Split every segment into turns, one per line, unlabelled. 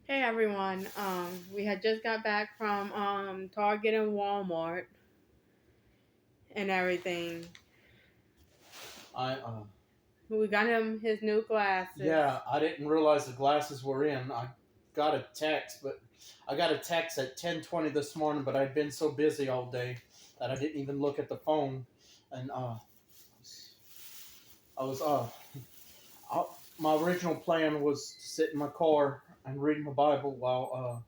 Hey everyone. We had just got back from Target and Walmart and everything.
I
We got him his new glasses.
Yeah, I didn't realize the glasses were in. I got a text at 10:20 this morning, but I'd been so busy all day that I didn't even look at the phone. And I was I, my original plan was to sit in my car and read my Bible while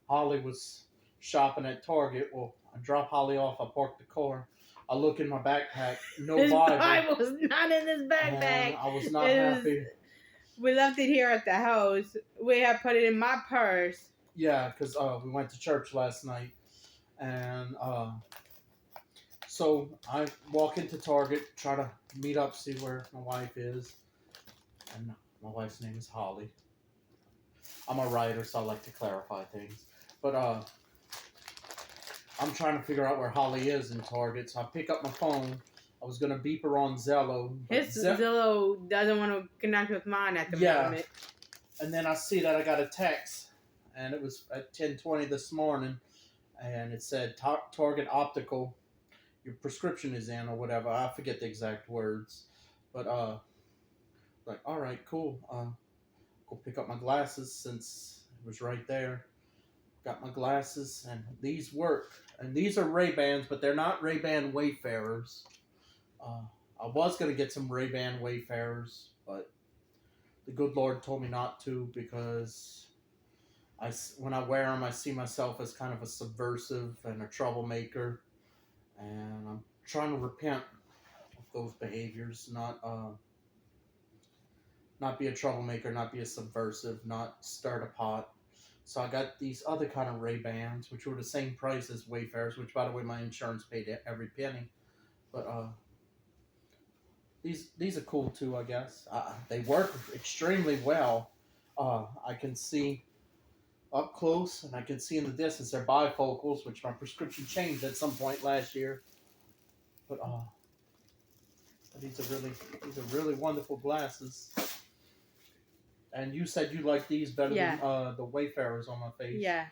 Holly was shopping at Target. Well, I drop Holly off. I park the car. I look in my backpack, no
His
Bible,
Bible's not in his
and
backpack.
I was not
It was
happy.
we left it here at the house. We had put it in my purse.
Yeah, because we went to church last night, and so I walk into Target, try to meet up, see where my wife is, and my wife's name is Holly. I'm a writer, so I like to clarify things. But I'm trying to figure out where Holly is in Target, so I pick up my phone. I was gonna beep her on Zello, but
His Zillow doesn't want to connect with mine at the
yeah,
moment.
and then I see that I got a text, and it was at 10:20 this morning, and it said Target Optical, your prescription is in or whatever. I forget the exact words, but like, all right, cool. Go pick up my glasses since it was right there. Got my glasses, and these work. And these are Ray Bans, but they're not Ray Ban Wayfarers. Uh, I was gonna get some Ray Ban Wayfarers, but the good Lord told me not to because when I wear them, I see myself as kind of a subversive and a troublemaker, and I'm trying to repent of those behaviors, not be a troublemaker, not be a subversive, not start a pot. So I got these other kind of Ray Bans, which were the same price as Wayfarers, which by the way my insurance paid every penny. But these are cool too, I guess. They work extremely well. I can see up close, and I can see in the distance. They're bifocals, which my prescription changed at some point last year. But these are really wonderful glasses. And you said you like these better than
Yeah.
the Wayfarers on my face.
Yeah.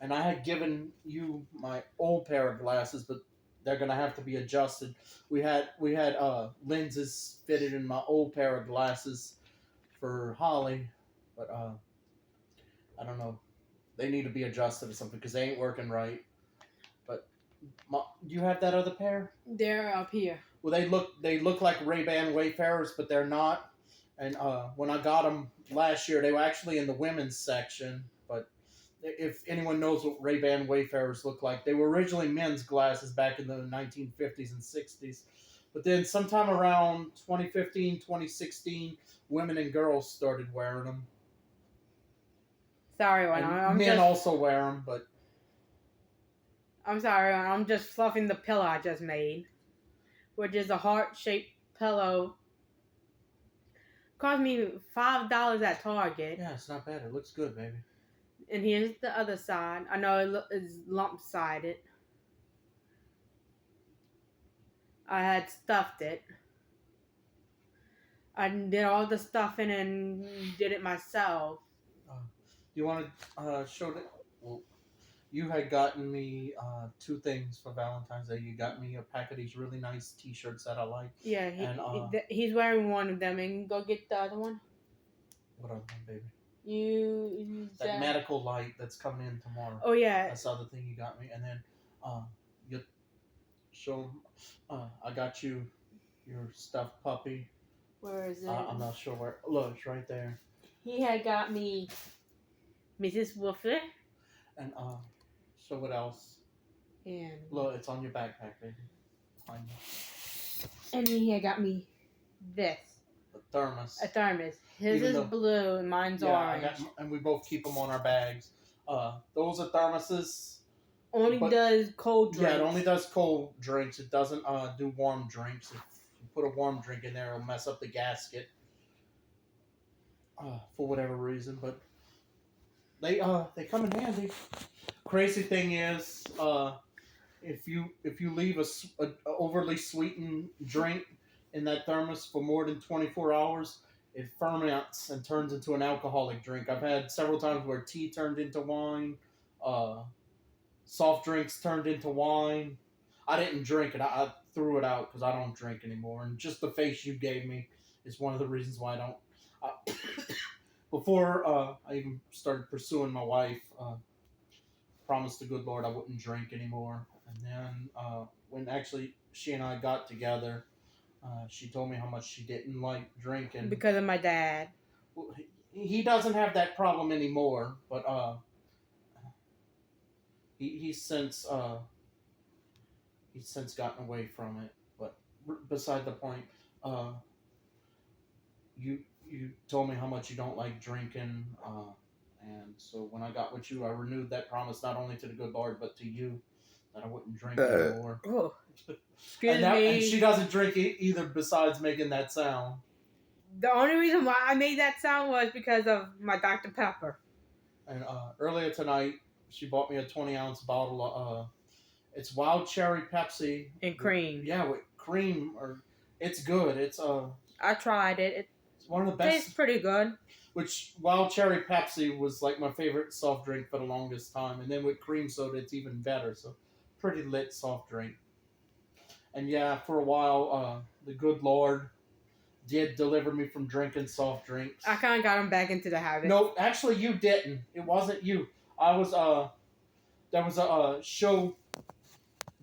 And I had given you my old pair of glasses, but they're gonna have to be adjusted. We had lenses fitted in my old pair of glasses for Holly, but I don't know. They need to be adjusted or something because they ain't working right. But do you have that other pair?
They're up here.
Well, they look like Ray Ban Wayfarers, but they're not. And when I got them last year, they were actually in the women's section. But if anyone knows what Ray Ban Wayfarers look like, they were originally men's glasses back in the 1950s and 60s. But then sometime around 2015, 2016, women and girls started wearing them.
Sorry, one.
And
I'm
men
just.
also wear them, but
I'm sorry. I'm just fluffing the pillow I just made, which is a heart-shaped pillow. Cost me $5 at Target.
yeah, it's not bad. It looks good, baby.
And here's the other side. I know it's lump-sided. I had stuffed it. I did all the stuffing and did it myself.
You want to show that? Well, you had gotten me two things for Valentine's Day. You got me a pack of these really nice T-shirts that I like.
Yeah,
And
he's wearing one of them. And go get the other one.
what other one, baby?
You
That
said.
medical light that's coming in tomorrow.
Oh yeah.
That's the other thing you got me. And then you show 'em, I got you your stuffed puppy.
Where is it?
I'm not sure where. Look, it's right there.
He had got me Mrs. Wolfer.
And so what else?
And
Look, it's on your backpack, baby. Behind you.
and he had got me this.
The thermos.
A thermos. His
Even
is
though-
blue and mine's orange.
and we both keep them on our bags. Those are thermoses.
Only does cold drinks.
Yeah, it only does cold drinks. It doesn't do warm drinks. If you put a warm drink in there, it'll mess up the gasket. For whatever reason, but they come in handy. Crazy thing is, if you leave a overly sweetened drink in that thermos for more than 24 hours, it ferments and turns into an alcoholic drink. I've had several times where tea turned into wine, uh, soft drinks turned into wine. I didn't drink it. I threw it out because I don't drink anymore. And just the face you gave me is one of the reasons why I don't. Uh, before I even started pursuing my wife, promised the good Lord I wouldn't drink anymore. And then when actually she and I got together, she told me how much she didn't like drinking.
Because of my dad.
Well, he doesn't have that problem anymore, but he's since gotten away from it. But beside the point, uh, you told me how much you don't like drinking, and so when I got with you, I renewed that promise not only to the good Lord but to you that I wouldn't drink anymore.
Oh, excuse
And
me.
she doesn't drink either. Besides making that sound,
The only reason why I made that sound was because of my Dr. Pepper.
and earlier tonight, she bought me a 20-ounce bottle of it's wild cherry Pepsi
And cream.
with cream, or it's good. It's
I tried it.
it's one of the
It
best.
tastes pretty good.
Which wild cherry Pepsi was like my favorite soft drink for the longest time, and then with cream soda, it's even better. So, pretty lit soft drink. And yeah, for a while, the good Lord did deliver me from drinking soft drinks.
I kind of got him back into the habit.
No, actually, you didn't. It wasn't you. I was there was a show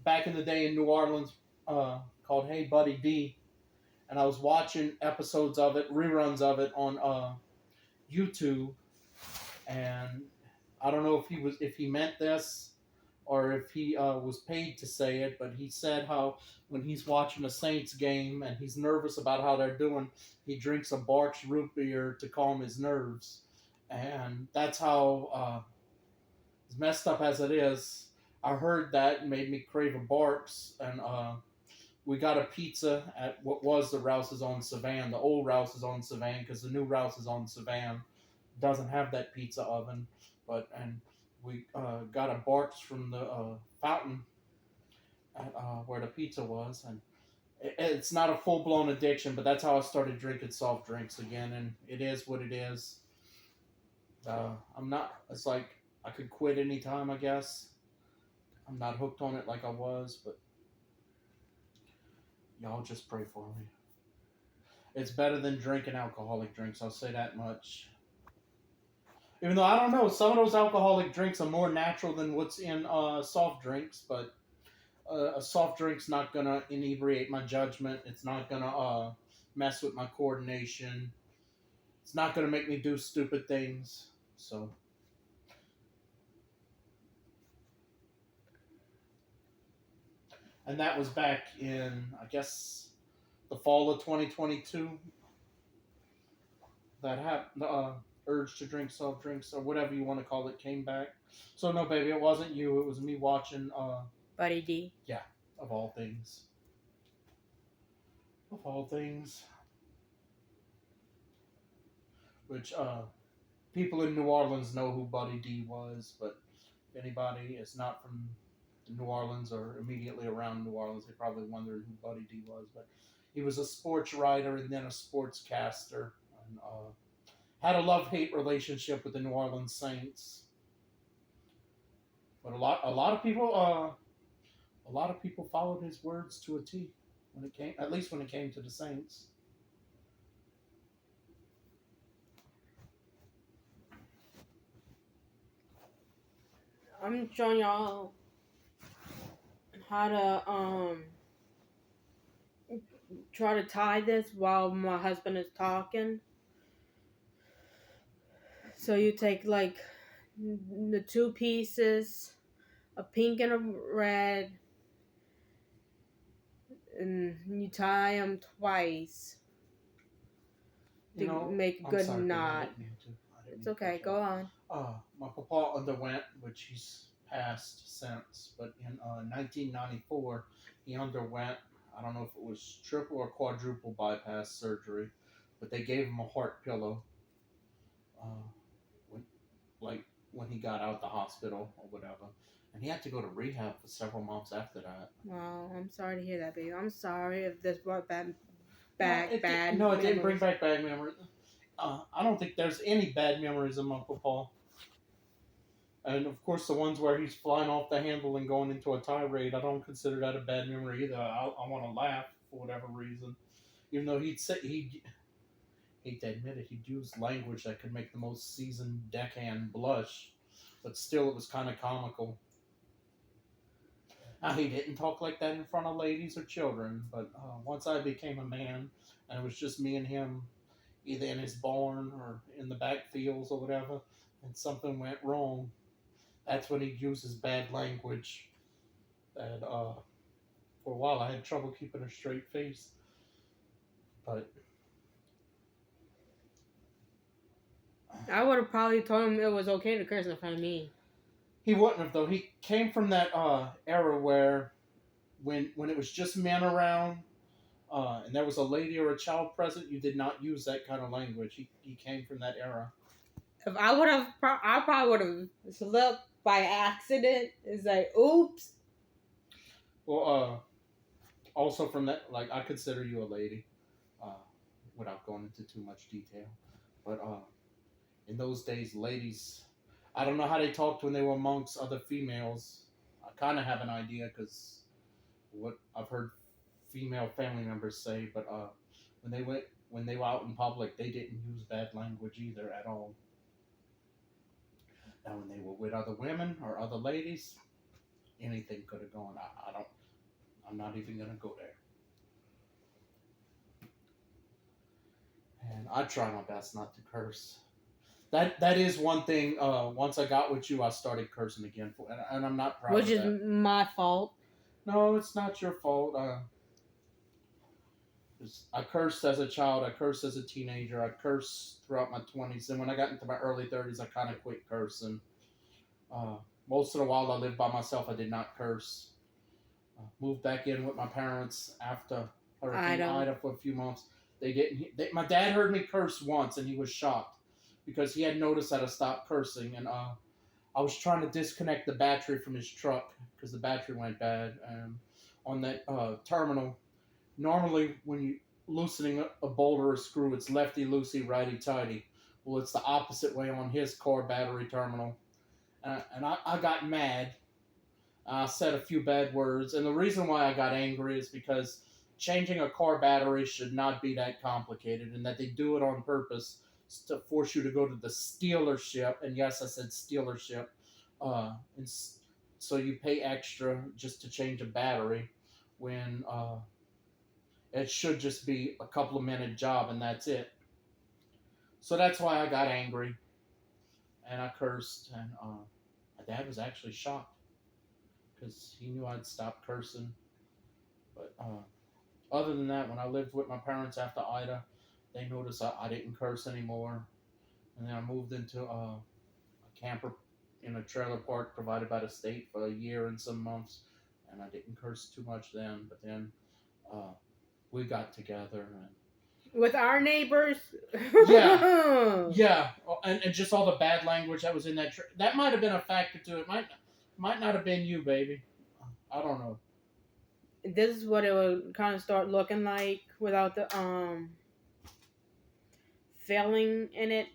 back in the day in New Orleans called Hey Buddy D, and I was watching episodes of it, reruns of it on YouTube, and I don't know if he meant this or if he was paid to say it, but he said how when he's watching a Saints game and he's nervous about how they're doing, he drinks a Barks root beer to calm his nerves, and that's how as messed up as it is. I heard that and made me crave a Barks, and we got a pizza at what was the Rouse's on Savan, the old Rouse's on Savan, because the new Rouse's on Savan doesn't have that pizza oven, and we got a Barks from the fountain at, where the pizza was, and it's not a full blown addiction, but that's how I started drinking soft drinks again, and it is what it is. I'm not. It's like I could quit anytime, I guess. I'm not hooked on it like I was, but y'all just pray for me. It's better than drinking alcoholic drinks. I'll say that much. Even though I don't know, some of those alcoholic drinks are more natural than what's in soft drinks, but a soft drink's not gonna inebriate my judgment. It's not gonna mess with my coordination. It's not gonna make me do stupid things. So, and that was back in, I guess, the fall of 2022. That happened. Urge to drink soft drinks or whatever you want to call it came back. So no, baby, it wasn't you. It was me watching.
Buddy D.
Yeah, of all things. Of all things. Which people in New Orleans know who Buddy D was, but if anybody is not from New Orleans or immediately around New Orleans, they probably wondered who Buddy D was. But he was a sports writer and then a sportscaster, and had a love-hate relationship with the New Orleans Saints. But a lot of people followed his words to a T when it came, at least when it came to the Saints.
I'm showing y'all how to try to tie this while my husband is talking. So you take like the two pieces, a pink and a red, and you tie them twice to make a good knot. It's okay, go on.
My papa underwent, which he's passed since, but in 1994, he underwent, I don't know if it was triple or quadruple bypass surgery, but they gave him a heart pillow when he got out the hospital or whatever. And he had to go to rehab for several months after that.
Well, I'm sorry to hear that, baby. I'm sorry if this brought back
No, it
bad
didn't
memories.
bring back bad memories. I don't think there's any bad memories of Uncle Paul. And of course, the ones where he's flying off the handle and going into a tirade, I don't consider that a bad memory either. I want to laugh for whatever reason, even though he'd hate to admit it, he'd use language that could make the most seasoned deckhand blush, but still, it was kind of comical. Now, he didn't talk like that in front of ladies or children, but once I became a man, and it was just me and him, either in his barn or in the back fields or whatever, and something went wrong, that's when he'd use his bad language. And for a while, I had trouble keeping a straight face, but
I would have probably told him it was okay to curse in front of me.
he wouldn't have though. He came from that era where when it was just men around, and there was a lady or a child present, you did not use that kind of language. He came from that era.
If I would have, I probably would have slipped by accident. It's like, oops.
Well, also from that, like I consider you a lady, uh, without going into too much detail. But in those days, ladies, I don't know how they talked when they were amongst other females. I kind of have an idea because what I've heard female family members say, but when they were out in public, they didn't use bad language either at all. Now, when they were with other women or other ladies, anything could have gone. I don't. I'm not even gonna go there. And I try my best not to curse. That is one thing. Once I got with you, I started cursing again, and I'm not proud
Which
of
is
that.
my fault.
No, it's not your fault. I cursed as a child. I cursed as a teenager. I cursed throughout my 20s. And when I got into my early 30s, I kind of quit cursing. Uh, Most of the while I lived by myself, I did not curse. Moved back in with my parents after
I
Hurricane
don't.
Ida for a few months. They didn't. My dad heard me curse once, and he was shocked because he had noticed that I stopped cursing, and I was trying to disconnect the battery from his truck because the battery went bad. And on that terminal, normally when you loosening a bolt or a screw, it's lefty loosey, righty tighty. Well, it's the opposite way on his car battery terminal, and I got mad. I said a few bad words, and the reason why I got angry is because changing a car battery should not be that complicated, and that they do it on purpose to force you to go to the dealership. And yes, I said dealership, and so you pay extra just to change a battery when it should just be a couple of minute job and that's it. So that's why I got angry and I cursed, and my dad was actually shocked because he knew I'd stopped cursing. But other than that, when I lived with my parents after Ida, they noticed I didn't curse anymore. And then I moved into a camper in a trailer park provided by the state for a year and some months, and I didn't curse too much then. But then uh, we got together, and
With our neighbors.
yeah, yeah, and just all the bad language that was in that. That might have been a factor too. It might not have been you, baby. I don't know.
This is what it would kind of start looking like without the filling in it.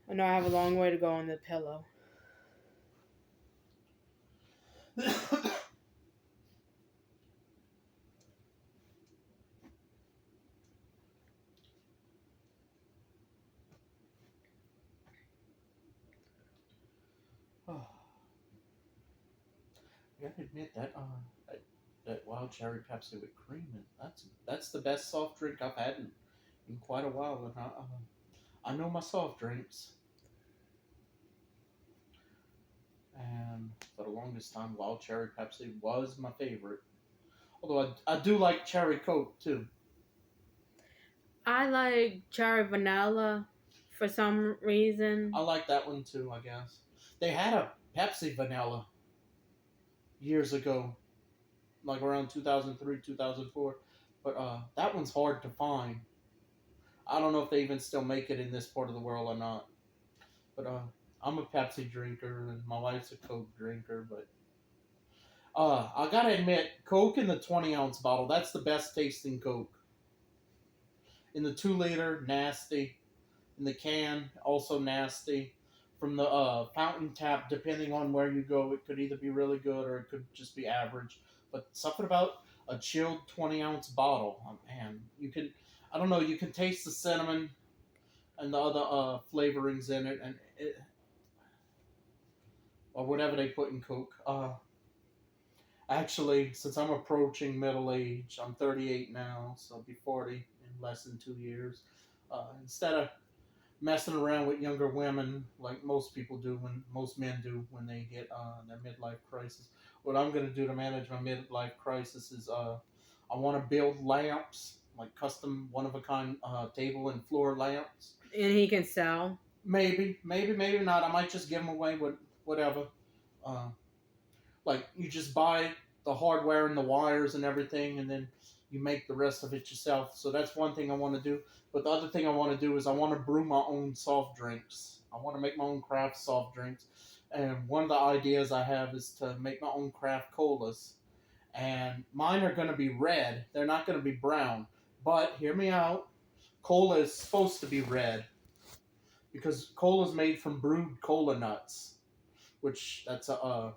I know I have a long way to go on the pillow.
I gotta admit that wild cherry Pepsi with cream, and that's the best soft drink I've had in quite a while. And I know my soft drinks, and for the longest time, wild cherry Pepsi was my favorite. Although I do like cherry Coke too.
I like cherry vanilla for some reason.
I like that one too. I guess they had a Pepsi vanilla years ago, like around 2003, 2004. But that one's hard to find. I don't know if they even still make it in this part of the world or not. But I'm a Pepsi drinker, and my wife's a Coke drinker. But I gotta admit, Coke in the 20-ounce bottle, that's the best tasting Coke. In the 2 liter, nasty. In the can, also nasty. From the fountain tap, depending on where you go, it could either be really good or it could just be average. But something about a chilled 20-ounce bottle, oh, man, you can, I don't know, you can taste the cinnamon and the other flavorings in it, and or whatever they put in Coke. Actually, since I'm approaching middle age, I'm 38 now, so I'll be 40 in less than 2 years. Instead of messing around with younger women like most people do, when most men do when they get their midlife crisis, what I'm going to do to manage my midlife crisis is I want to build lamps, like custom one of a kind table and floor lamps.
And he can sell.
Maybe not. I might just give them away with whatever. Uh, like you just buy the hardware and the wires and everything, and then you make the rest of it yourself. So that's one thing I want to do. But the other thing I want to do is I want to brew my own soft drinks. I want to make my own craft soft drinks. And one of the ideas I have is to make my own craft colas. And mine are going to be red. They're not going to be brown. But hear me out. Cola is supposed to be red because cola is made from brewed cola nuts, which that's a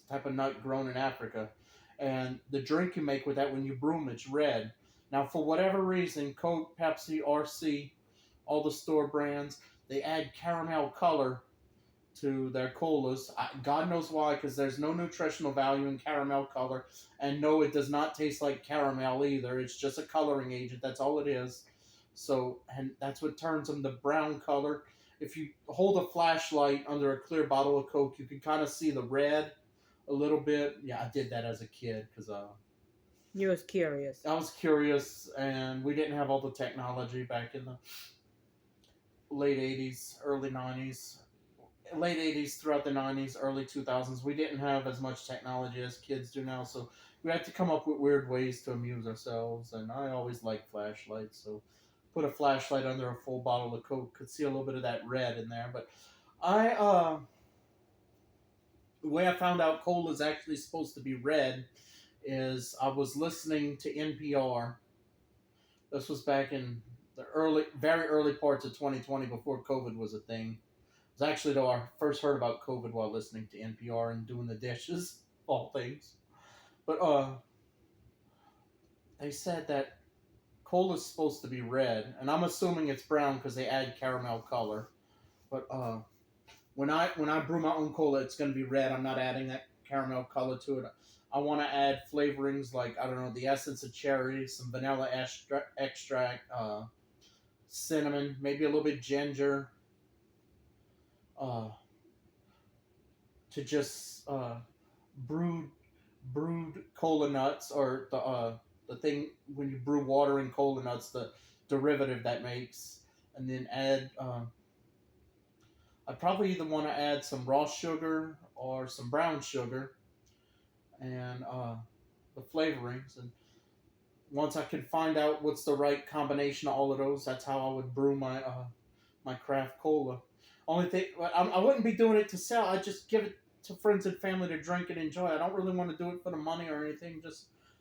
type of nut grown in Africa. And the drink you make with that, when you brew them, it's red. Now, for whatever reason, Coke, Pepsi, RC, all the store brands, they add caramel color to their colas. God knows why, because there's no nutritional value in caramel color. And no, it does not taste like caramel either. It's just a coloring agent. That's all it is. So, and that's what turns them the brown color. If you hold a flashlight under a clear bottle of Coke, you can kind of see the red a little bit. Yeah, I did that as a kid because
You was curious.
I was curious, and we didn't have all the technology back in the late '80s, early '90s, late '80s throughout the '90s, early 2000s. We didn't have as much technology as kids do now, so we had to come up with weird ways to amuse ourselves. And I always liked flashlights, so put a flashlight under a full bottle of Coke, could see a little bit of that red in there. But I the way I found out cola is actually supposed to be red is I was listening to NPR. This was back in the very early parts of 2020 before COVID was a thing. It was actually though I first heard about COVID while listening to NPR and doing the dishes, all things. But they said that cola is supposed to be red, and I'm assuming it's brown because they add caramel color. But when I brew my own cola, it's going to be red. I'm not adding that caramel color to it. I want to add flavorings like, I don't know, the essence of cherry, some vanilla extract, cinnamon, maybe a little bit ginger, uh, to just brewed brewed cola nuts, or the thing when you brew water in cola nuts, the derivative that makes, and then add. I'd probably either want to add some raw sugar or some brown sugar, and the flavorings. And once I could find out what's the right combination of all of those, that's how I would brew my craft cola. Only thing, I wouldn't be doing it to sell. I just give it to friends and family to drink and enjoy. I don't really want to do it for the money or anything.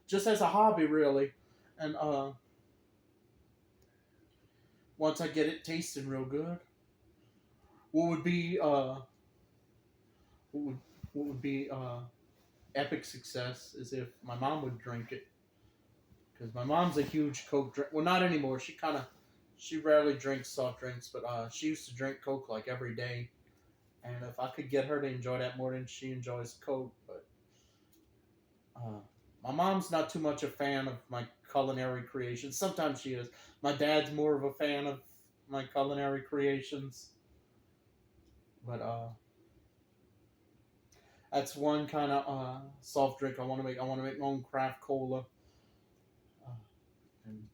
Just as a hobby, really. And once I get it tasting real good, what would be what would what would be epic success is if my mom would drink it, because my mom's a huge Coke drink. Well, not anymore. She rarely drinks soft drinks, but she used to drink Coke like every day. And if I could get her to enjoy that more than she enjoys Coke, but uh, my mom's not too much a fan of my culinary creations. Sometimes she is. My dad's more of a fan of my culinary creations, but that's one kind of soft drink I want to make. I want to make my own craft cola, and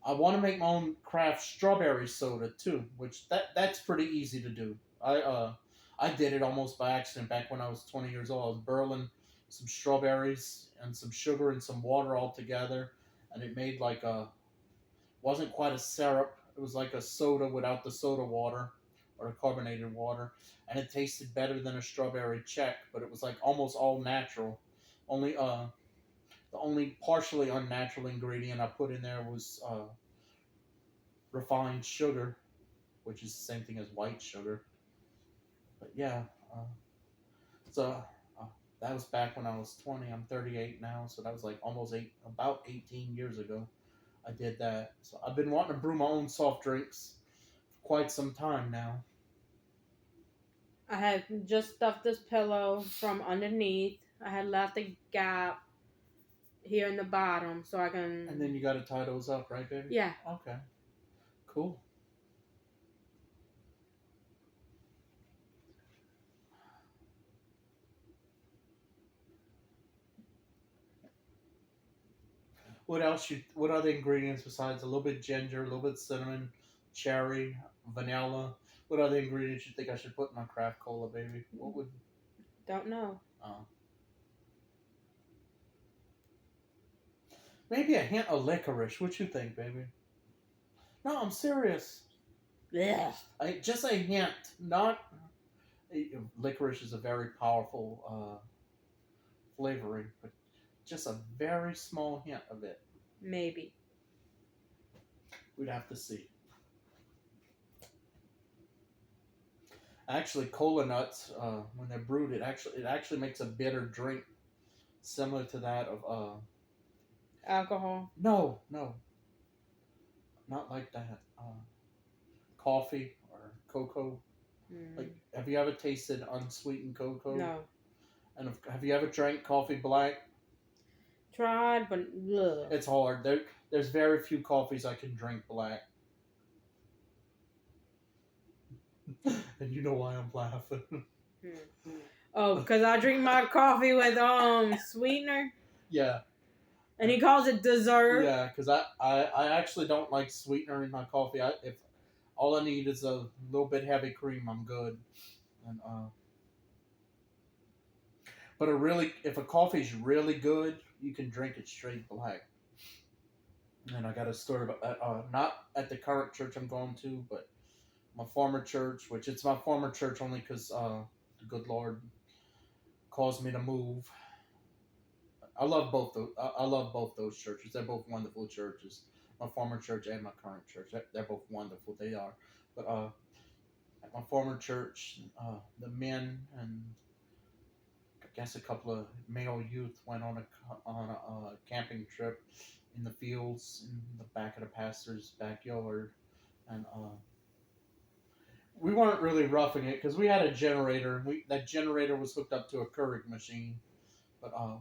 I want to make my own craft strawberry soda too, which that's pretty easy to do. I did it almost by accident back when I was 20 years old. I was burling some strawberries and some sugar and some water all together, and it made like a, wasn't quite a syrup. It was like a soda without the soda water or a carbonated water, and it tasted better than a strawberry check, but it was like almost all natural. Only the only partially unnatural ingredient I put in there was refined sugar, which is the same thing as white sugar. But yeah, uh, so uh, that was back when I was 20. I'm 38 now, so that was like about 18 years ago. I did that. So I've been wanting to brew my own soft drinks for quite some time now.
I had just stuffed this pillow from underneath. I had left a gap here in the bottom so I can.
And then you got to tie those up, right, baby?
Yeah.
Okay. Cool. What else? What other ingredients besides a little bit ginger, a little bit cinnamon, cherry, vanilla? What other ingredients you think I should put in my craft cola, baby? What would?
Don't know.
Maybe a hint of licorice. What you think, baby? No, I'm serious.
Yeah.
Just a hint. Not licorice is a very powerful flavoring, but just a very small hint of it.
Maybe.
We'd have to see. Actually, cola nuts, when they're brewed, it actually makes a bitter drink similar to that of
Alcohol.
no, not like that. Coffee or cocoa. Like, have you ever tasted unsweetened cocoa?
No.
And have you ever drank coffee black?
Tried, but ugh.
It's hard. There's very few coffees I can drink black. And you know why I'm laughing.
Oh, because I drink my coffee with sweetener,
Yeah.
and he calls it dessert.
Yeah, because I actually don't like sweetener in my coffee. If all I need is a little bit heavy cream, I'm good. And but if a coffee's really good, you can drink it straight black. And I got a story about that. Not at the current church I'm going to, but my former church, which it's my former church only because the good Lord caused me to move. I love both those churches. They're both wonderful churches. My former church and my current church. They're both wonderful. They are. But at my former church, the men and I guess a couple of male youth went on a camping trip in the fields in the back of the pastor's backyard, and we weren't really roughing it because we had a generator. That generator was hooked up to a Keurig machine, but I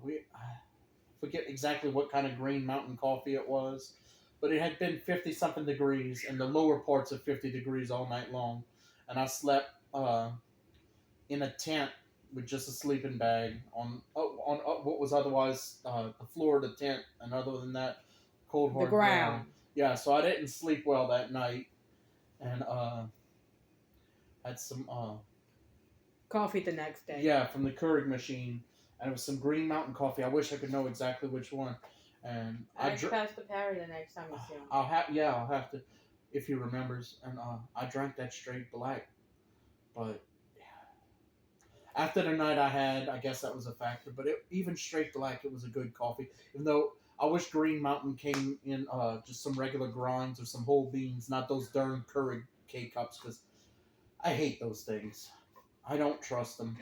forget exactly what kind of Green Mountain coffee it was, but it had been 50 something degrees in the lower parts of 50 degrees all night long, and I slept in a tent with just a sleeping bag on what was otherwise the floor of the tent, and other than that, cold hard
The ground.
Yeah, so I didn't sleep well that night, and had some
Coffee the next day.
yeah, from the Keurig machine, and it was some Green Mountain coffee. I wish I could know exactly which one. And
Ask Pastor Perry the next time you see him.
I'll have to, if he remembers. And I drank that straight black, but after the night I had, I guess that was a factor. But even straight black, it was a good coffee. Even though I wish Green Mountain came in just some regular grinds or some whole beans, not those darn Keurig K cups, because I hate those things. I don't trust them.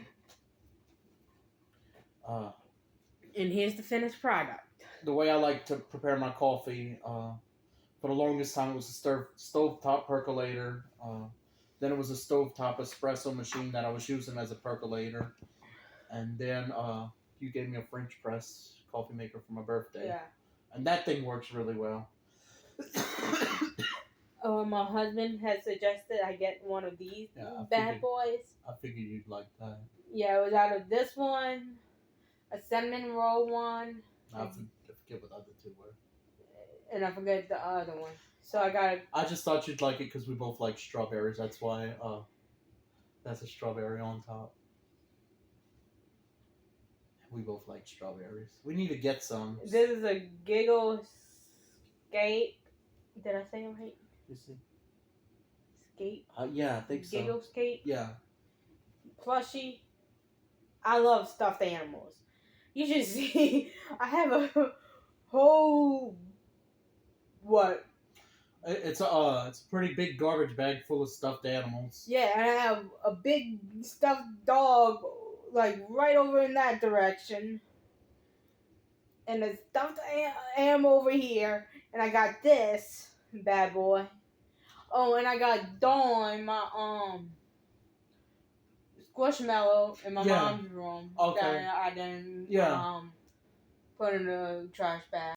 And here's the finished product.
The way I like to prepare my coffee, for the longest time it was a stovetop percolator. Then it was a stovetop espresso machine that I was using as a percolator. And then you gave me a French press coffee maker for my birthday.
Yeah.
And that thing works really well.
My husband had suggested I get one of these bad boys.
I figured you'd like that.
Yeah, it was out of this one, a cinnamon roll one.
I forget what the other two were.
And I forget the other one. So
I just thought you'd like it because we both like strawberries. That's why that's a strawberry on top. We both like strawberries. We need to get some.
This is a Giggle Scape. Did I say it right?
You see?
Scape?
Yeah, I think so.
Giggle Scape?
Yeah.
Plushie. I love stuffed animals. You should see. I have a whole what?
It's a pretty big garbage bag full of stuffed animals.
Yeah, and I have a big stuffed dog, like right over in that direction, and a stuffed animal over here, and I got this bad boy. Oh, and I got Dawn, my squishmallow in my
Yeah.
mom's room.
Okay.
That I didn't
Yeah.
put in the trash bag.